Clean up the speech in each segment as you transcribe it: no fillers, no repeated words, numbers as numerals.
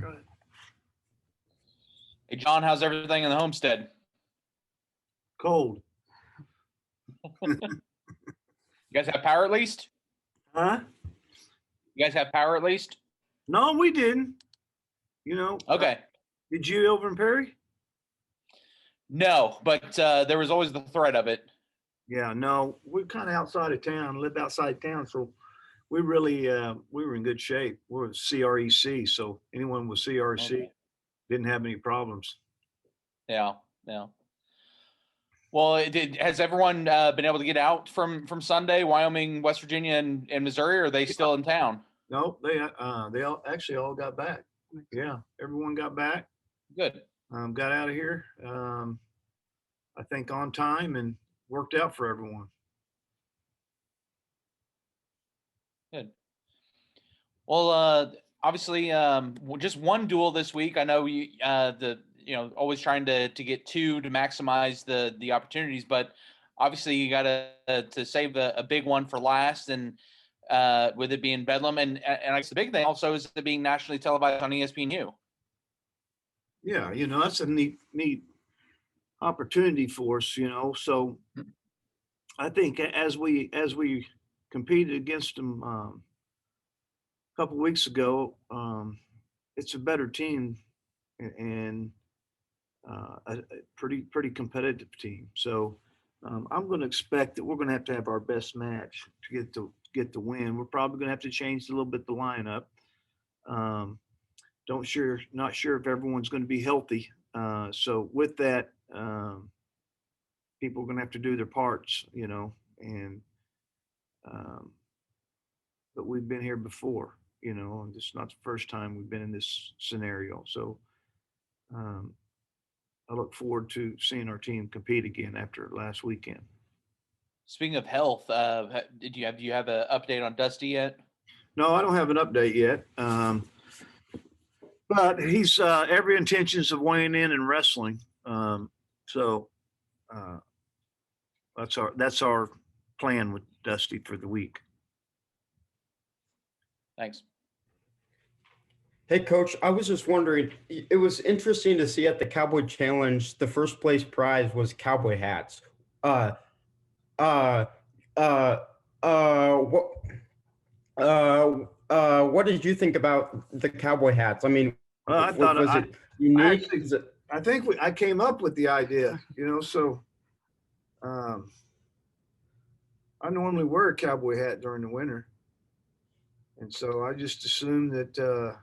Go ahead. Hey, John, how's everything in the homestead? Cold. You guys have power at least? Huh? You guys have power at least? No, we didn't. Okay. Did you over in Perry? No, but there was always the threat of it. Yeah, no, we're kind of outside of town, live outside town. So we really, we were in good shape. We're CREC. So anyone with CRC didn't have any problems. Yeah. Well, has everyone been able to get out from Sunday, Wyoming, West Virginia, and Missouri, or are they still in town? No, they all actually all got back. Yeah, everyone got back. Good. Got out of here, I think on time, and worked out for everyone. Good. Well, obviously, just one duel this week. I know you, always trying to get two to maximize the opportunities, but obviously you got to save a big one for last, and with it being Bedlam, and I guess the big thing also is it being nationally televised on ESPNU. Yeah, that's a neat opportunity for us. So I think as we competed against them a couple weeks ago, it's a better team and a pretty competitive team. So I'm going to expect that we're going to have our best match to get the win. We're probably going to have to change a little bit the lineup. Not sure if everyone's going to be healthy. So with that, people are going to have to do their parts, and but we've been here before, and it's not the first time we've been in this scenario. So I look forward to seeing our team compete again after last weekend. Speaking of health, do you have an update on Dusty yet? No, I don't have an update yet. But he's every intentions of weighing in and wrestling. So that's our plan with Dusty for the week. Thanks. Hey, Coach, I was just wondering, it was interesting to see at the Cowboy Challenge, the first place prize was cowboy hats. What did you think about the cowboy hats? I mean, was it unique? I think I came up with the idea, so I normally wear a cowboy hat during the winter. And so I just assumed that,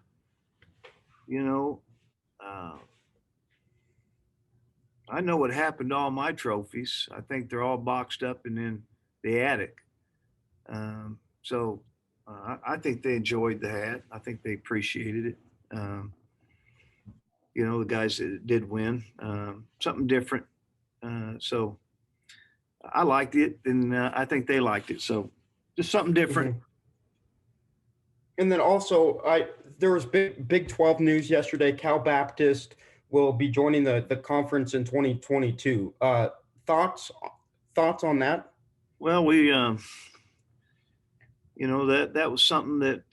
I know what happened to all my trophies. I think they're all boxed up and in the attic. So I think they enjoyed the hat. I think they appreciated it. The guys that did win, something different. So I liked it, and I think they liked it. So just something different. Mm-hmm. And then also, there was Big 12 news yesterday. Cal Baptist will be joining the conference in 2022. Thoughts on that? Well, we, that was something that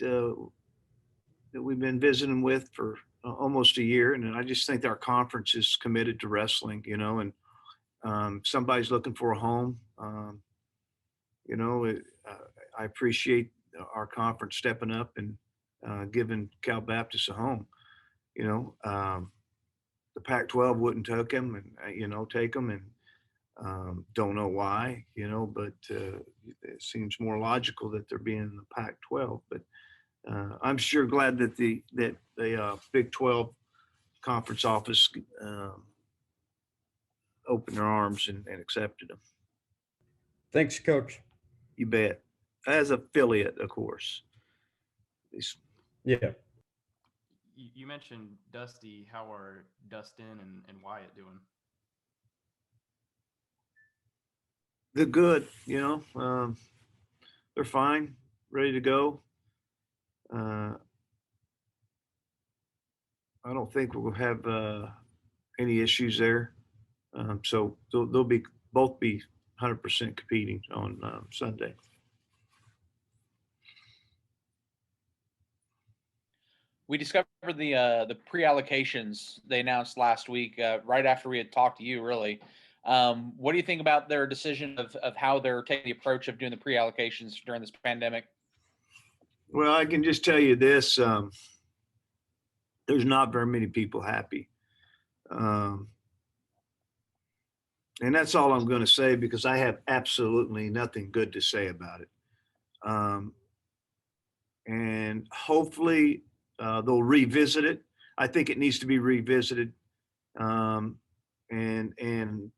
we've been visiting with for almost a year, and I just think our conference is committed to wrestling. And somebody's looking for a home. I appreciate our conference stepping up and giving Cal Baptist a home. The Pac-12 wouldn't take them, and don't know why, but it seems more logical that they're being in the Pac-12. But I'm sure glad that the Big 12 conference office opened their arms and accepted them. Thanks, Coach. You bet. As affiliate, of course. Yeah. You mentioned Dusty. How are Dustin and Wyatt doing? They're good. They're fine, ready to go. I don't think we'll have any issues there. So they'll both be 100% competing on Sunday. We discovered the pre-allocations they announced last week, right after we had talked to you. Really, what do you think about their decision of how they're taking the approach of doing the pre-allocations during this pandemic? Well, I can just tell you this: there's not very many people happy, um, and that's all I'm going to say because I have absolutely nothing good to say about it. Um, and hopefully, they'll revisit it. I think it needs to be revisited, um, and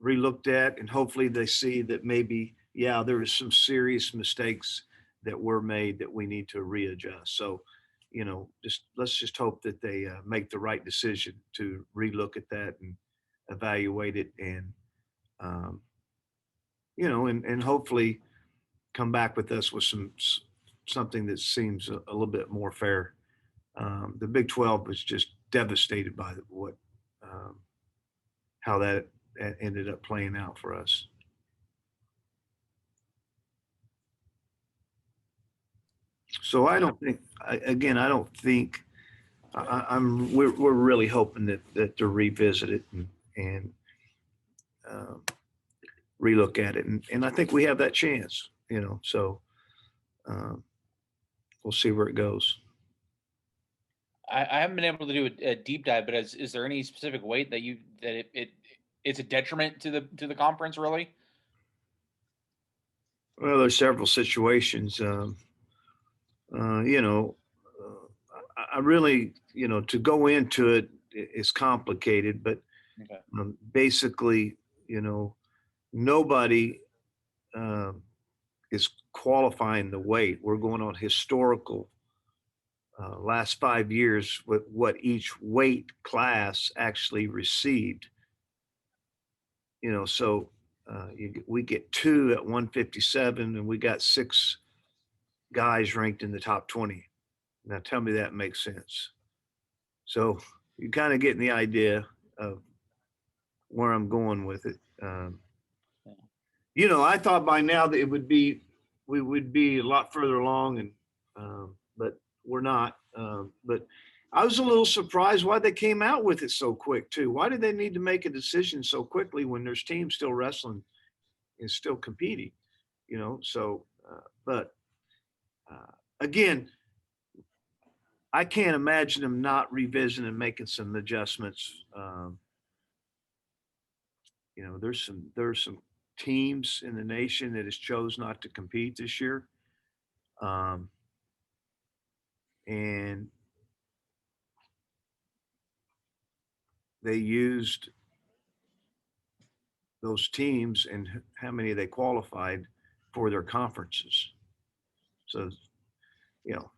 relooked at, and hopefully they see that maybe, yeah, there is some serious mistakes that were made that we need to readjust. So, just let's just hope that they make the right decision to relook at that and evaluate it, and um, and hopefully come back with us with something that seems a little bit more fair. The Big 12 was just devastated by what how that ended up playing out for us. So I don't think, again, I don't think we're really hoping that to revisit it and um, relook at it, and I think we have that chance, So um, we'll see where it goes. I haven't been able to do a deep dive, but is there any specific weight that it's a detriment to the conference, really? Well, there's several situations. You know, I really, to go into it is complicated, but Okay. basically, nobody is qualifying the weight. We're going on historical last 5 years with what each weight class actually received. So we get two at 157, and we got 6 guys ranked in the top 20. Now tell me that makes sense. So you kind of getting the idea of where I'm going with it. I thought by now that we would be a lot further along, and but we're not. But I was a little surprised why they came out with it so quick too. Why did they need to make a decision so quickly when there's teams still wrestling and still competing? So but again, I can't imagine them not revisiting and making some adjustments. There's some teams in the nation that has chose not to compete this year, and they used those teams and how many they qualified for their conferences. So,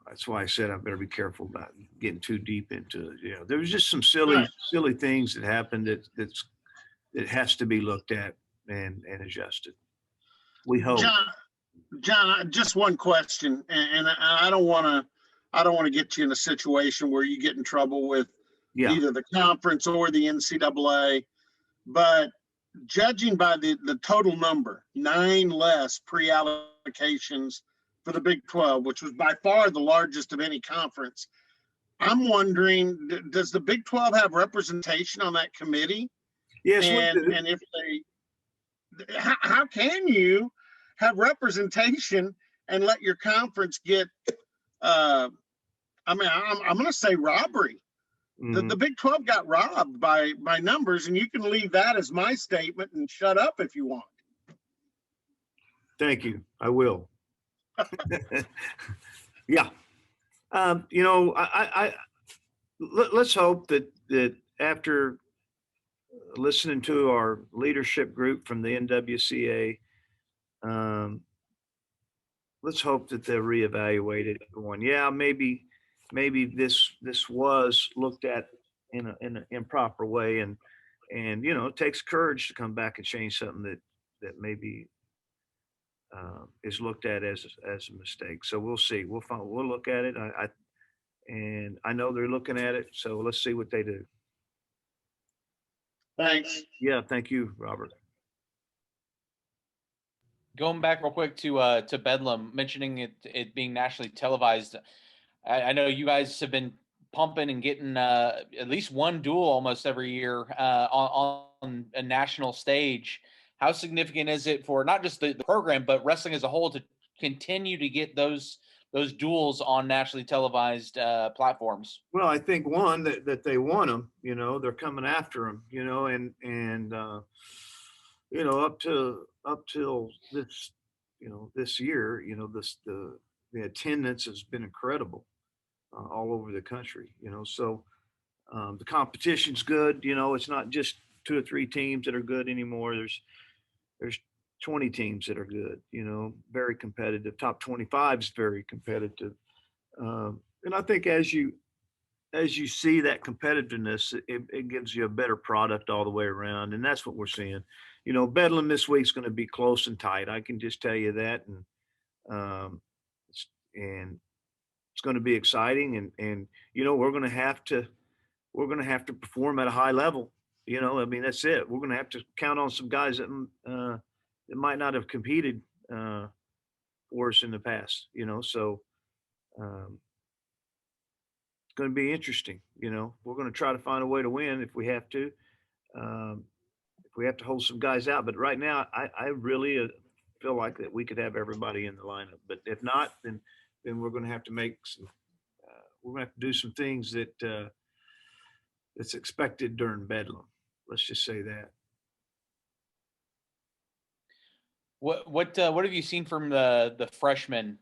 that's why I said I better be careful about getting too deep into it. There was just some silly things that happened that has to be looked at and adjusted. We hope. John, just one question, and I don't want to get you in a situation where you get in trouble with either the conference or the NCAA, but judging by the total number, 9 less pre-allocations for the Big 12, which was by far the largest of any conference, I'm wondering, does the Big 12 have representation on that committee? Yes, and if how can you have representation and let your conference get I'm going to say robbery. Mm-hmm. The Big 12 got robbed by numbers, and you can leave that as my statement and shut up if you want. Thank you. I will. Yeah. Let's hope that after listening to our leadership group from the NWCA, let's hope that they'll reevaluate it. Going, yeah, maybe this was looked at in an improper way, and it takes courage to come back and change something that maybe is looked at as a mistake. So we'll see. We'll look at it. I know they're looking at it. So let's see what they do. Thanks. Yeah, thank you, Robert. Going back real quick to Bedlam, mentioning it being nationally televised. I know you guys have been pumping and getting at least one duel almost every year on a national stage. How significant is it for not just the program, but wrestling as a whole to continue to get those duels on nationally televised platforms? Well, I think one that they want them, they're coming after them, and up till this, this year, the attendance has been incredible all over the country, so the competition's good, it's not just 2 or 3 teams that are good anymore. There's 20 teams that are good, very competitive. Top 25 is very competitive. And I think as you see that competitiveness, it gives you a better product all the way around. And that's what we're seeing. Bedlam this week's going to be close and tight. I can just tell you that. Um, and it's going to be exciting. And we're going to have to perform at a high level. I mean, that's it. We're going to have to count on some guys that might not have competed for us in the past, so um, it's going to be interesting. We're going to try to find a way to win if we have to. Um, if we have to hold some guys out, but right now, I really feel like that we could have everybody in the lineup. But if not, then we're going to have to make some. We're going to have to do some things that that's expected during Bedlam. Let's just say that. What have you seen from the freshmen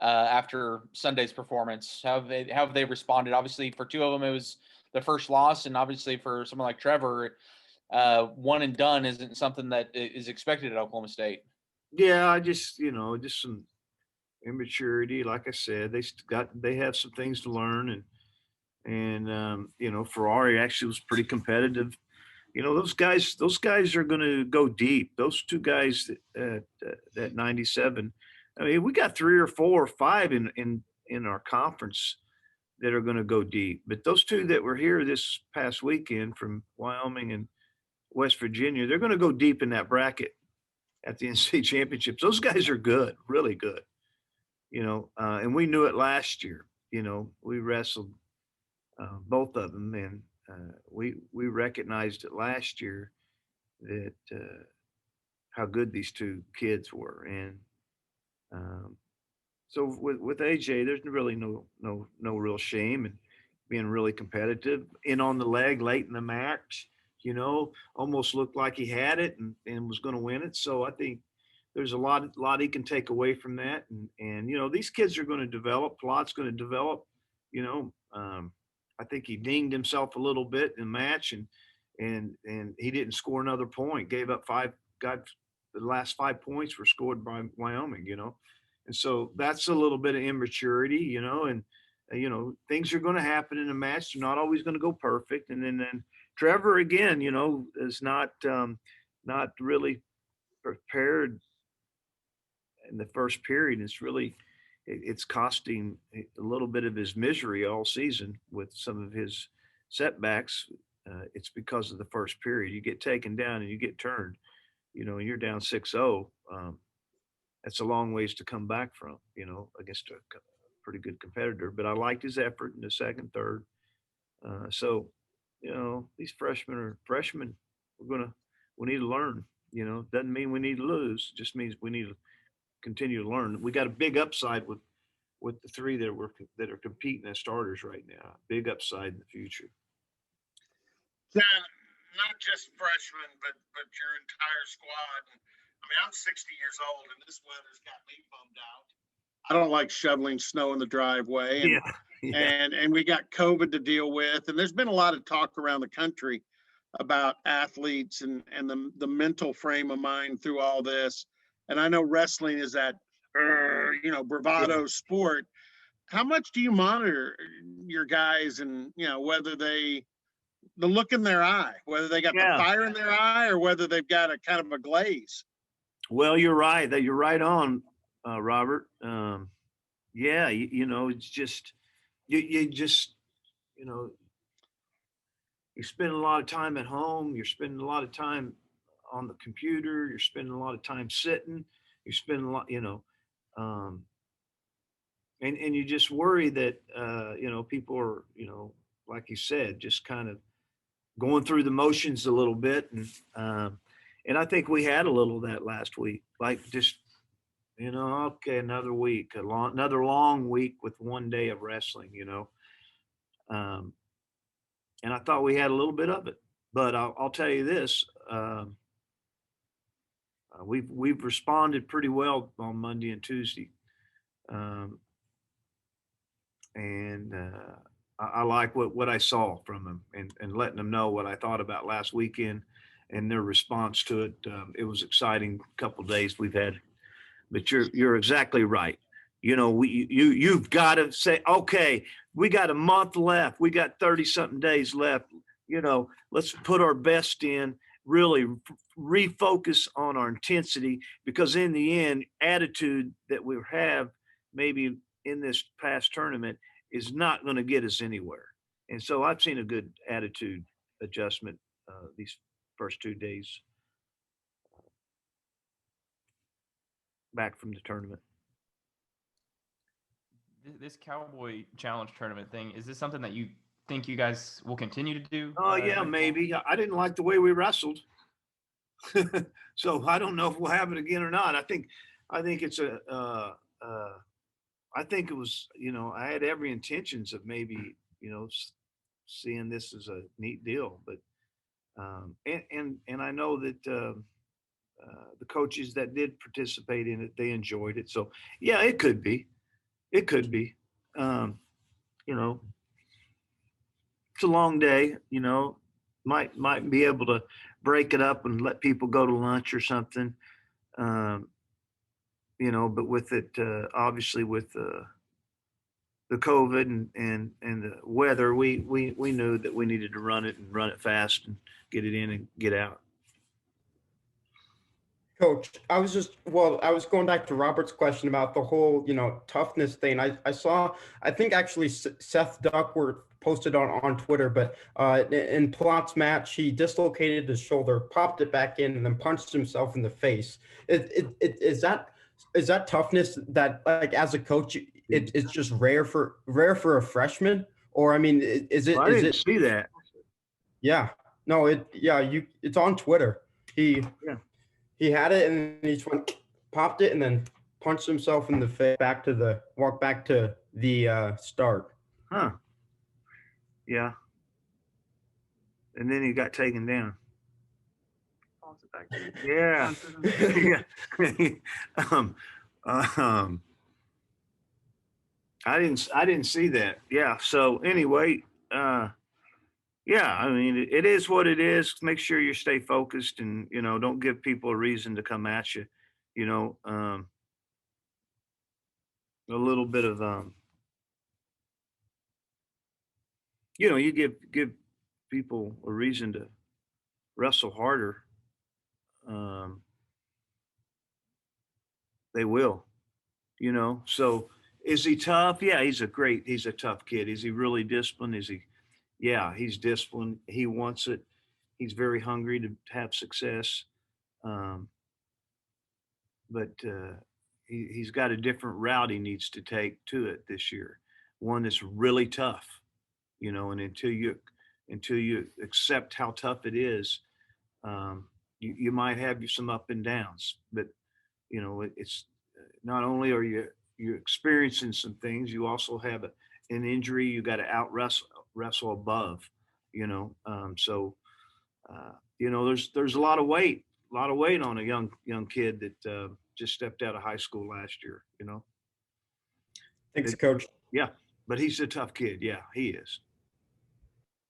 after Sunday's performance? How have they responded? Obviously, for two of them, it was the first loss, and obviously for someone like Trevor, one and done isn't something that is expected at Oklahoma State. Yeah, I just just some immaturity. Like I said, they have some things to learn, and Ferrari actually was pretty competitive. Those guys are going to go deep. Those two guys that 97. I mean, we got 3 or 4 or 5 in our conference that are going to go deep. But those two that were here this past weekend from Wyoming and West Virginia, they're going to go deep in that bracket at the NCAA championships. Those guys are good, really good. And we knew it last year. We wrestled both of them, and we recognized it last year that how good these two kids were, and so with AJ, there's really no real shame in being really competitive. In on the leg late in the match, almost looked like he had it and was going to win it. So I think there's a lot he can take away from that, and these kids are going to develop. Plot's going to develop. I think he dinged himself a little bit in the match, and he didn't score another point. Gave up 5. Got the last 5 points were scored by Wyoming. And so that's a little bit of immaturity. And things are going to happen in a match. They're not always going to go perfect. And then Trevor again, is not really prepared in the first period. It's costing a little bit of his misery all season with some of his setbacks. It's because of the first period. You get taken down and you get turned, and you're down 6-0. That's a long ways to come back from, against a pretty good competitor. But I liked his effort in the second, third. So, these freshmen are freshmen. We need to learn. Doesn't mean we need to lose. It just means we need to continue to learn. We got a big upside with the 3 that are competing as starters right now. Big upside in the future. John, not just freshmen, but your entire squad. I mean, I'm 60 years old, and this weather's got me bummed out. I don't like shoveling snow in the driveway, and we got COVID to deal with, and there's been a lot of talk around the country about athletes and the mental frame of mind through all this. And I know wrestling is that bravado sport. How much do you monitor your guys and whether the look in their eye, whether they got the fire in their eye or whether they've got a kind of a glaze? Well, you're right. You're right on, Robert. It's just you spend a lot of time at home. You're spending a lot of time on the computer. You're spending a lot of time sitting. You spend a lot, and you just worry that, people are, like you said, just kind of going through the motions a little bit. And I think we had a little of that last week, like just, okay, another week, another long week with one day of wrestling, um, and I thought we had a little bit of it, but I'll tell you this, we've responded pretty well on Monday and Tuesday. Um, and I like what I saw from them, and letting them know what I thought about last weekend and their response to it. It was exciting couple of days we've had, but you're exactly right. You've got to say, okay, we got a month left. We got 30 something days left. Let's put our best in, really refocus on our intensity, because in the end, attitude that we have maybe in this past tournament is not going to get us anywhere. And so I've seen a good attitude adjustment these first 2 days back from the tournament. This Cowboy Challenge tournament thing, is this something that you think you guys will continue to do? Oh yeah, maybe. I didn't like the way we wrestled. So I don't know if we'll have it again or not. I think it's I think it was, I had every intentions of maybe, seeing this as a neat deal, but and I know that the coaches that did participate in it, they enjoyed it. So yeah, it could be. Um, it's a long day. Might be able to break it up and let people go to lunch or something. But with it, obviously with the COVID and the weather, we knew that we needed to run it fast and get it in and get out. Coach, I was going back to Robert's question about the whole, toughness thing. I think actually Seth Duckworth posted on Twitter, but in Plot's match, he dislocated his shoulder, popped it back in, and then punched himself in the face. Is that toughness that, like, as a coach, it's just rare for a freshman? Or, I mean, is it? Well, I didn't see that. Yeah, no, it's on Twitter. He had it and he just popped it and then punched himself in the face. Walk back to the start. Huh. Yeah. And then he got taken down. Yeah. Yeah. I didn't see that. Yeah. So anyway, yeah, I mean, it is what it is. Make sure you stay focused and, don't give people a reason to come at you. A little bit of, you give people a reason to wrestle harder. They will, so is he tough? Yeah, he's a tough kid. Is he really disciplined? Yeah, he's disciplined. He wants it. He's very hungry to have success. But he's got a different route he needs to take to it this year. One that's really tough, and until you accept how tough it is, you might have some up and downs, but it's not only are you experiencing some things, you also have an injury you got to wrestle above, so there's a lot of weight on a young kid that just stepped out of high school last year. Thanks, Coach. Yeah, but he's a tough kid. Yeah, he is.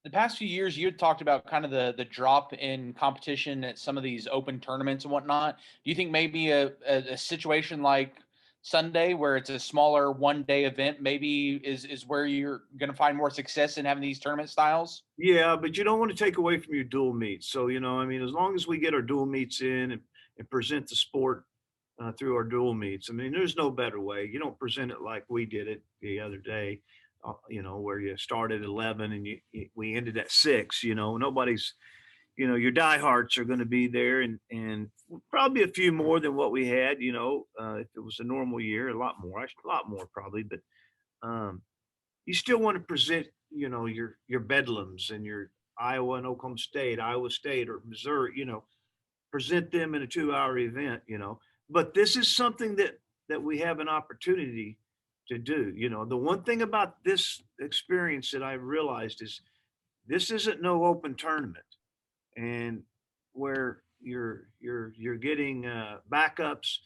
The past few years, you had talked about kind of the drop in competition at some of these open tournaments and whatnot. Do you think maybe a situation like Sunday, where it's a smaller one-day event, maybe is where you're going to find more success in having these tournament styles? Yeah, but you don't want to take away from your dual meets. So, I mean, as long as we get our dual meets in and present the sport through our dual meets, I mean, there's no better way. You don't present it like we did it the other day. Where you start at 11 and we ended at 6. Nobody's, your diehards are going to be there, and probably a few more than what we had. If it was a normal year, a lot more probably. But you still want to present, your Bedlams and your Iowa and Oklahoma State, Iowa State or Missouri, present them in a 2-hour event, but this is something that we have an opportunity to do. The one thing about this experience that I realized is this isn't no open tournament, and where you're getting backups.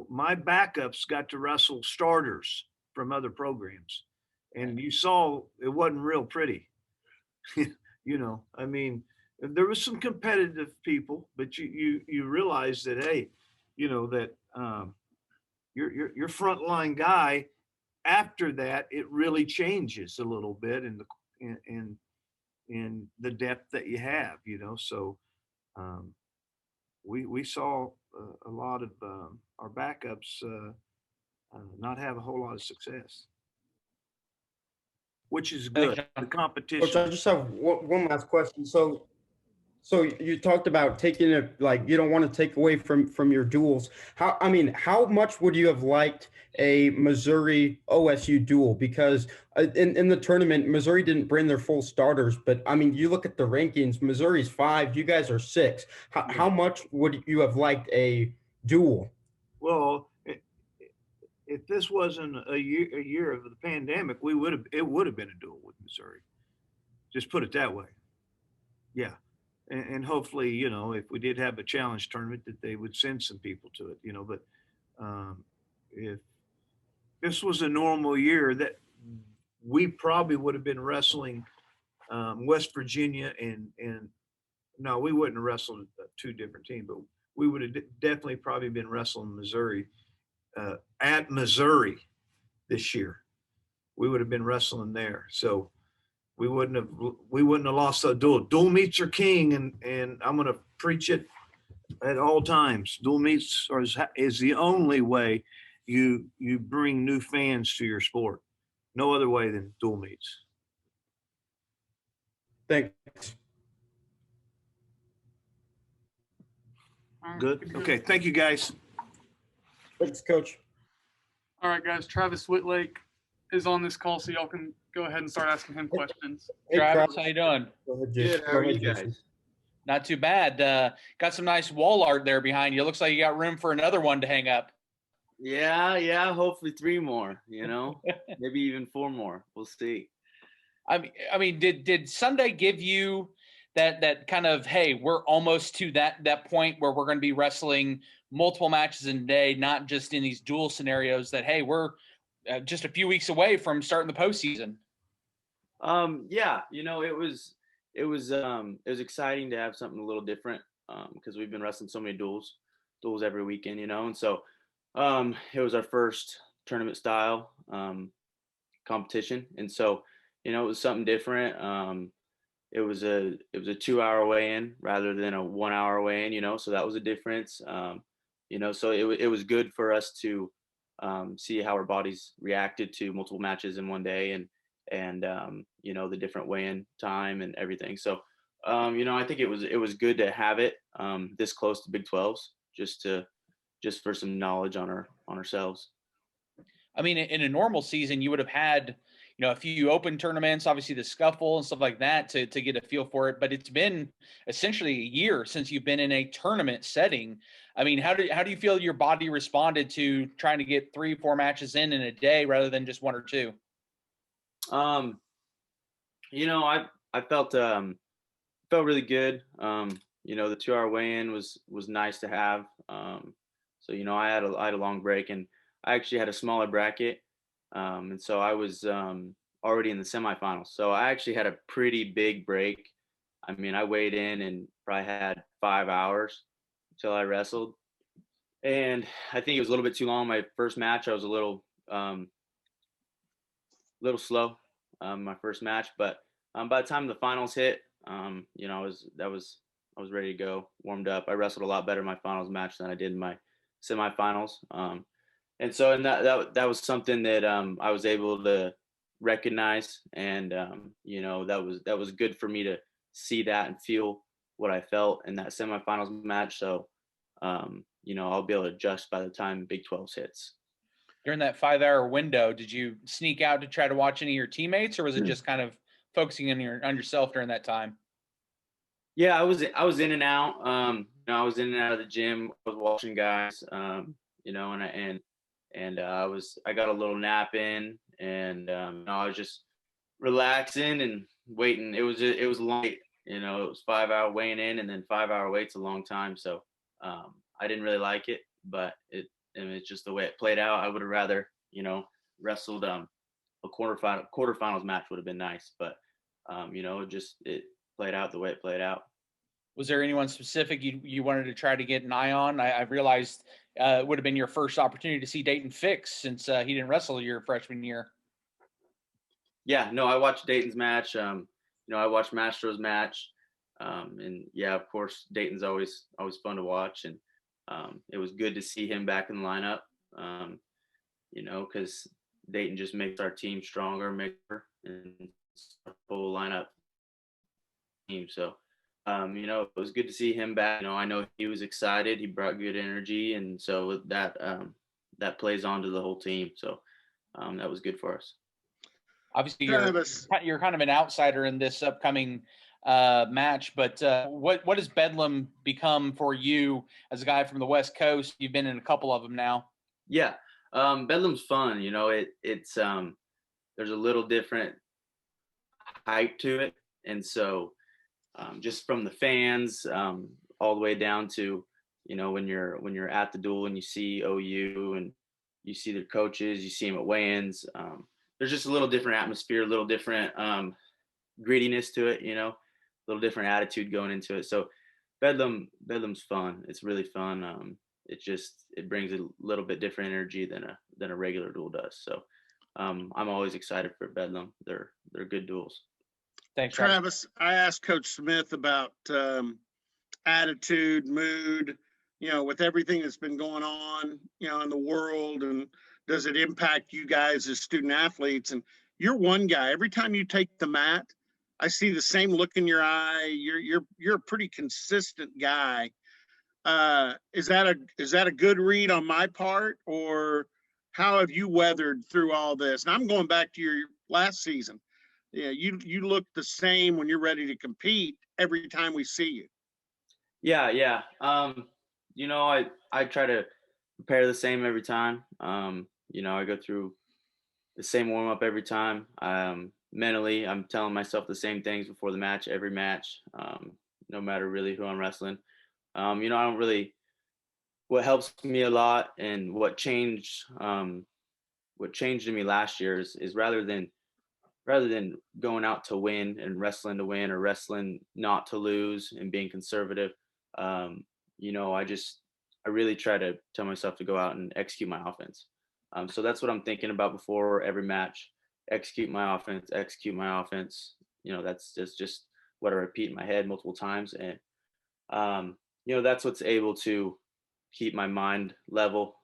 My backups got to wrestle starters from other programs, and you saw it wasn't real pretty. I mean, there was some competitive people, but you realize that, hey, that your frontline guy, after that it really changes a little bit in the depth that you have. So um, we saw a lot of our backups not have a whole lot of success, which is Thanks, good. The John. Coach, I competition. just have one last question. So you talked about taking it, like, you don't want to take away from your duels. How much would you have liked a Missouri OSU duel? Because in the tournament, Missouri didn't bring their full starters, but you look at the rankings, Missouri's 5, you guys are 6. How much would you have liked a duel? Well, if this wasn't a year of the pandemic, it would have been a duel with Missouri. Just put it that way. Yeah. And hopefully, if we did have a challenge tournament, that they would send some people to it, but if this was a normal year, that we probably would have been wrestling West Virginia and no, we wouldn't have wrestled 2 different teams, but we would have definitely probably been wrestling Missouri at Missouri this year. We would have been wrestling there. So we wouldn't have lost a duel. Dual meets are king, and I'm going to preach it at all times. Dual meets is the only way you bring new fans to your sport. No other way than dual meets. Thanks. All right, Good. Okay. Thank you, guys. Thanks, Coach. All right, guys. Travis Wittlake is on this call, so y'all can go ahead and start asking him questions. Hey, Travis, how you doing? Go ahead, Good. Jason. How Go are ahead, you Jason. guys? Not too bad. Got some nice wall art there behind you. Looks like you got room for another one to hang up. Yeah. Hopefully 3 more. Maybe even 4 more. We'll see. I mean, did Sunday give you that kind of, hey, we're almost to that point where we're going to be wrestling multiple matches in a day, not just in these dual scenarios? That, hey, we're just a few weeks away from starting the postseason. Yeah. It was exciting to have something a little different because we've been wrestling so many duels every weekend. And so it was our first tournament style competition, and so it was something different. It was a 2-hour weigh-in rather than a 1-hour weigh-in, so that was a difference. So it was good for us to see how our bodies reacted to multiple matches in one day, and the different weigh-in time and everything. So I think it was good to have it this close to Big 12s, just for some knowledge on ourselves. I mean, in a normal season, you would have had, a few open tournaments, obviously the scuffle and stuff like that to get a feel for it. But it's been essentially a year since you've been in a tournament setting. I mean, how do you feel your body responded to trying to get 3-4 matches in a day rather than just 1 or 2? I felt really good. The 2-hour weigh-in was nice to have. So I had a long break, and I actually had a smaller bracket, and so I was already in the semifinals. So I actually had a pretty big break. I mean, I weighed in and probably had 5 hours until I wrestled, and I think it was a little bit too long. My first match, I was a little slow. My first match, but by the time the finals hit, I was ready to go, warmed up. I wrestled a lot better in my finals match than I did in my semifinals. And that was something that I was able to recognize, and that was good for me to see that and feel what I felt in that semifinals match. So I'll be able to adjust by the time Big 12s hits. During that 5-hour window, did you sneak out to try to watch any of your teammates, or was it just kind of focusing on yourself during that time? Yeah, I was in and out. I was in and out of the gym. I was watching guys. And I got a little nap in, and I was just relaxing and waiting. It was late. It was 5-hour weighing in, and then 5-hour wait's a long time. So I didn't really like it, but it's just the way it played out. I would have rather wrestled a quarterfinals match would have been nice, but it played out the way it played out. Was there anyone specific you wanted to try to get an eye on? I realized it would have been your first opportunity to see Dayton Fix since he didn't wrestle your freshman year. Yeah, no, I watched Dayton's match. I watched Mastro's match, and yeah, of course, Dayton's always fun to watch, and it was good to see him back in the lineup. Because Dayton just makes our team stronger, and full lineup team. So, it was good to see him back. I know he was excited. He brought good energy, and so that plays on to the whole team. So, that was good for us. Obviously, you're kind of an outsider in this upcoming match, but what has Bedlam become for you as a guy from the West Coast? You've been in a couple of them now. Yeah, Bedlam's fun. It's there's a little different hype to it, and so just from the fans all the way down to when you're at the duel and you see OU and you see their coaches, you see them at weigh-ins. There's just a little different atmosphere, a little different grittiness to it, a little different attitude going into it. So Bedlam's fun. It's really fun. It brings a little bit different energy than a regular duel does. So I'm always excited for Bedlam. They're good duels. Thanks, Travis. I asked Coach Smith about attitude, mood, with everything that's been going on, in the world, and does it impact you guys as student athletes? And you're one guy. Every time you take the mat, I see the same look in your eye. You're a pretty consistent guy. Is that a good read on my part, or how have you weathered through all this? And I'm going back to your last season. Yeah, you look the same when you're ready to compete every time we see you. Yeah. I try to prepare the same every time. I go through the same warm up every time. Mentally, I'm telling myself the same things before the match, every match, no matter really who I'm wrestling. I don't really. What helps me a lot, and what changed in me last year is rather than going out to win and wrestling to win or wrestling not to lose and being conservative, I really try to tell myself to go out and execute my offense. So that's what I'm thinking about before every match. Execute my offense. That's just what I repeat in my head multiple times. And, that's what's able to keep my mind level,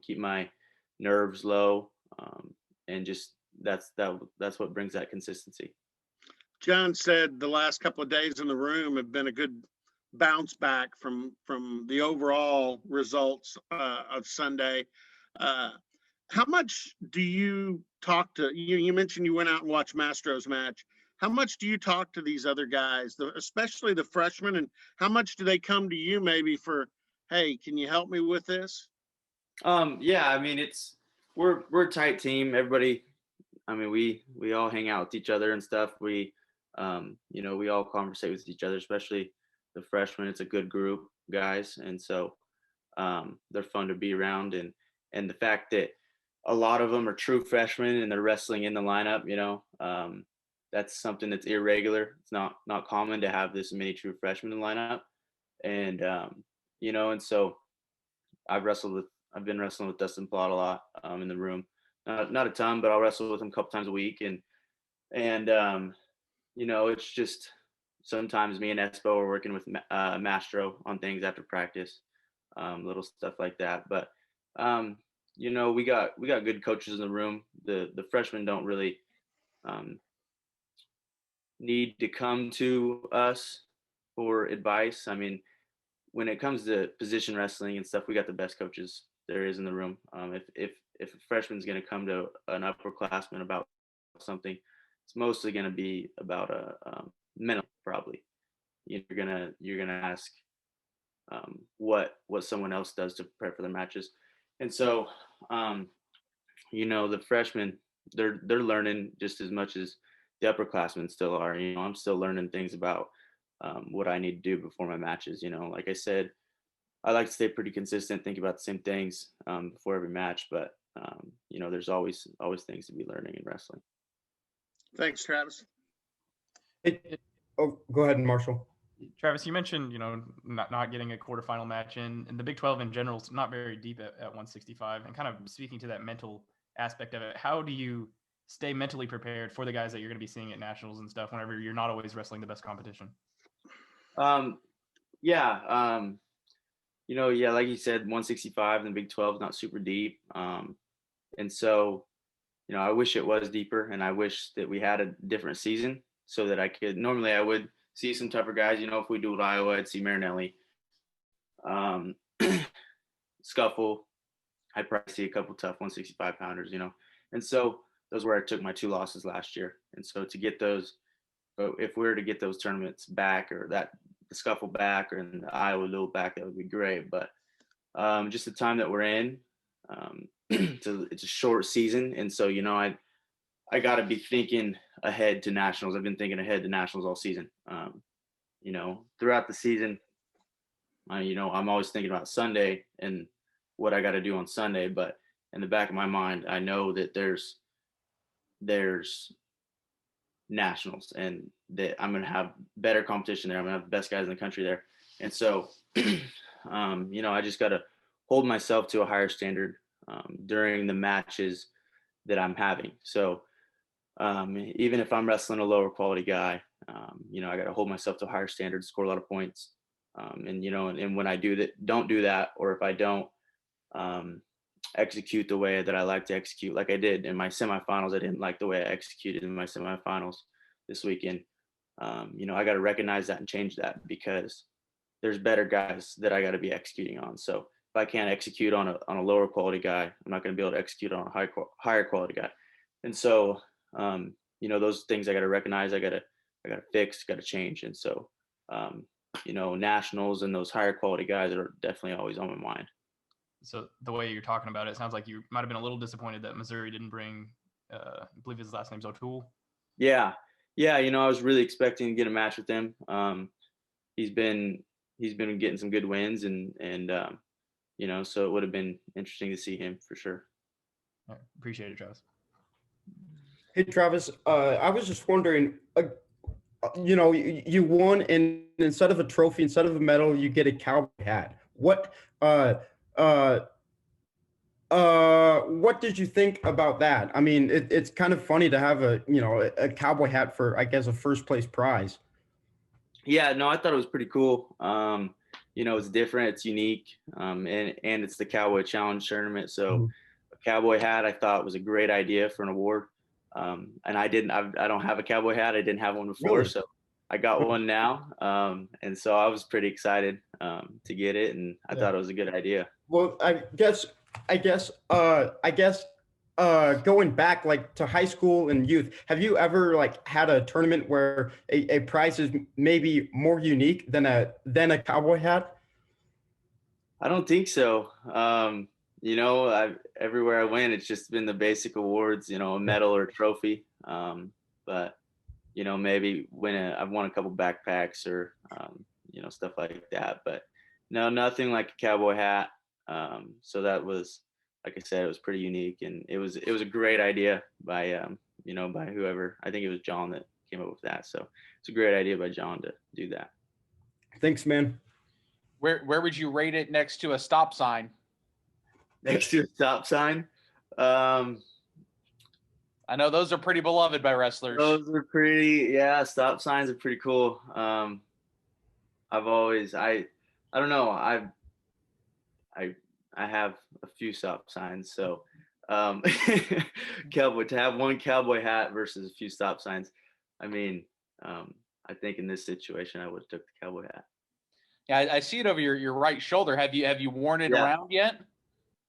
keep my nerves low, and just that's what brings that consistency. John said the last couple of days in the room have been a good bounce back from the overall results of Sunday. How much do you talk to you mentioned you went out and watched Mastro's match? How much do you talk to these other guys, especially the freshmen, and how much do they come to you maybe for, hey, can you help me with this? Yeah, I mean, we're a tight team. Everybody, I mean, we all hang out with each other and stuff. We we all conversate with each other, especially the freshmen. It's a good group, guys, and so they're fun to be around. And the fact that a lot of them are true freshmen and they're wrestling in the lineup, that's something that's irregular. It's not common to have this many true freshmen in the lineup, and and so I've been wrestling with Dustin Plott a lot in the room. Not a ton, but I'll wrestle with him a couple times a week, and it's just sometimes me and Espo are working with Mastro on things after practice, little stuff like that. But we got good coaches in the room. The freshmen don't really need to come to us for advice. I mean, when it comes to position wrestling and stuff, we got the best coaches there is in the room. if a freshman's going to come to an upperclassman about something, it's mostly going to be about a mental, probably. You're gonna ask what someone else does to prepare for their matches, and so the freshmen, they're learning just as much as the upperclassmen still are. I'm still learning things about what I need to do before my matches. Like I said, I like to stay pretty consistent, think about the same things before every match, but there's always things to be learning in wrestling. Thanks, Travis. Go ahead, Marshall. Travis, you mentioned, not getting a quarterfinal match in, and the Big 12 in general is not very deep at 165. And kind of speaking to that mental aspect of it, how do you stay mentally prepared for the guys that you're going to be seeing at nationals and stuff whenever you're not always wrestling the best competition? Like you said, 165 in the Big 12 is not super deep. And so, I wish it was deeper, and I wish that we had a different season so that normally I would see some tougher guys. If we do with Iowa, I'd see Marinelli, Scuffle. I'd probably see a couple tough 165 pounders, and so those were where I took my 2 losses last year. And so to get those, if we were to get those tournaments back, or the Scuffle back, or in the Iowa Little back, that would be great. But just the time that we're in, it's a short season, and so I got to be thinking ahead to nationals. I've been thinking ahead to nationals all season. Throughout the season, I'm always thinking about Sunday and what I got to do on Sunday. But in the back of my mind, I know that there's nationals, and that I'm going to have better competition there. I'm going to have the best guys in the country there. And so, I just got to hold myself to a higher standard during the matches that I'm having. So even if I'm wrestling a lower quality guy, I got to hold myself to a higher standard, score a lot of points. And when I don't do that, or if I don't execute the way that I like to execute, like I did in my semifinals, I didn't like the way I executed in my semifinals this weekend. I got to recognize that and change that, because there's better guys that I got to be executing on. So if I can't execute on a lower quality guy, I'm not going to be able to execute on a higher quality guy. And so, those things I got to recognize, I got to fix, got to change. And so, nationals and those higher quality guys are definitely always on my mind. So the way you're talking about it, sounds like you might have been a little disappointed that Missouri didn't bring, I believe his last name's O'Toole. Yeah. I was really expecting to get a match with him. He's been getting some good wins, and so it would have been interesting to see him for sure. Right. Appreciate it, Travis. Hey, Travis, I was just wondering, you won, and instead of a trophy, instead of a medal, you get a cowboy hat. What did you think about that? I mean, it's kind of funny to have a cowboy hat for, I guess, a first place prize. Yeah, no, I thought it was pretty cool. It's different, it's unique, and it's the Cowboy Challenge tournament. So a cowboy hat, I thought, was a great idea for an award. And I don't have a cowboy hat. I didn't have one before, Really? So I got one now. And so I was pretty excited to get it, and I thought it was a good idea. Well, I guess going back like to high school and youth, have you ever like had a tournament where a prize is maybe more unique than a cowboy hat? I don't think so. Everywhere I went, it's just been the basic awards, a medal or a trophy. But maybe I've won a couple backpacks or stuff like that. But no, nothing like a cowboy hat. So that was, like I said, it was pretty unique, and it was a great idea by by whoever. I think it was John that came up with that. So it's a great idea by John to do that. Thanks, man. Where would you rate it next to a stop sign? Next to a stop sign. I know those are pretty beloved by wrestlers. Those are pretty, yeah. Stop signs are pretty cool. I don't know. I have a few stop signs. So, cowboy, to have one cowboy hat versus a few stop signs. I mean, I think in this situation, I would have took the cowboy hat. Yeah, I see it over your right shoulder. Have you worn it around yet?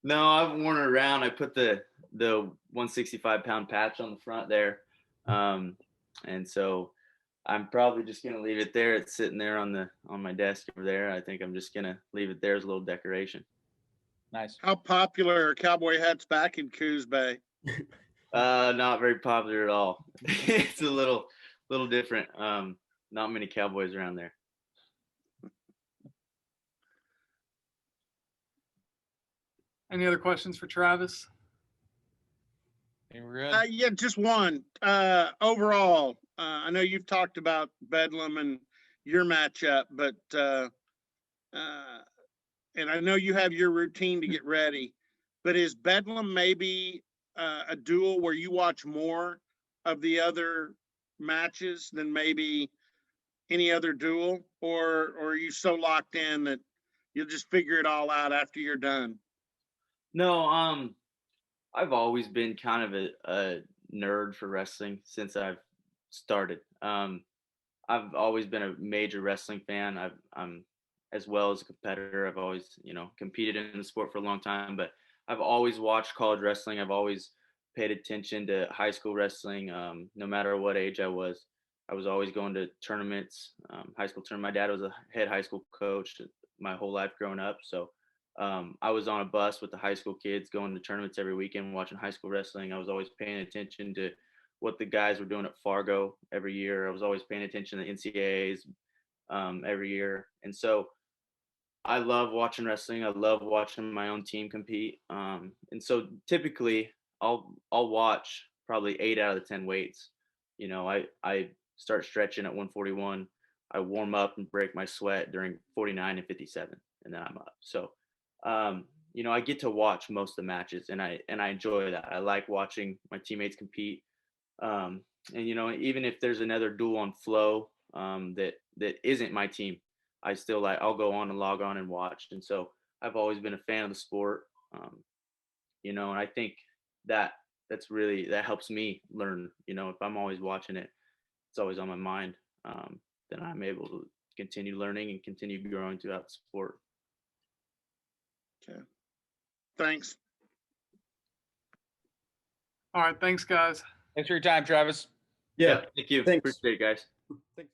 No, I've worn it around. I put the 165-pound patch on the front there, and so I'm probably just gonna leave it there. It's sitting there on my desk over there. I think I'm just gonna leave it there as a little decoration. Nice. How popular are cowboy hats back in Coos Bay? Not very popular at all. It's a little different. Not many cowboys around there. Any other questions for Travis? Okay, we're good. Yeah, just one. Overall, I know you've talked about Bedlam and your matchup, but and I know you have your routine to get ready, but is Bedlam maybe a duel where you watch more of the other matches than maybe any other duel, or are you so locked in that you'll just figure it all out after you're done? No, I've always been kind of a nerd for wrestling since I've started. I've always been a major wrestling fan. I'm as well as a competitor. I've always, competed in the sport for a long time, but I've always watched college wrestling. I've always paid attention to high school wrestling. No matter what age I was always going to tournaments, high school tournament. My dad was a head high school coach my whole life growing up. So I was on a bus with the high school kids going to tournaments every weekend, watching high school wrestling. I was always paying attention to what the guys were doing at Fargo every year. I was always paying attention to the NCAAs every year. And so I love watching wrestling. I love watching my own team compete. And so typically I'll watch probably 8 out of the 10 weights. I start stretching at 141. I warm up and break my sweat during 49 and 57, and then I'm up. So, I get to watch most of the matches, and I enjoy that. I like watching my teammates compete. And even if there's another duel on Flow that isn't my team, I still I'll go on and log on and watch. And so I've always been a fan of the sport. And I think that that helps me learn. If I'm always watching it, it's always on my mind. Then I'm able to continue learning and continue growing throughout the sport. Okay. Thanks. All right. Thanks, guys. Thanks for your time, Travis. Yeah. Thank you. Thanks. Appreciate it, guys. Thanks.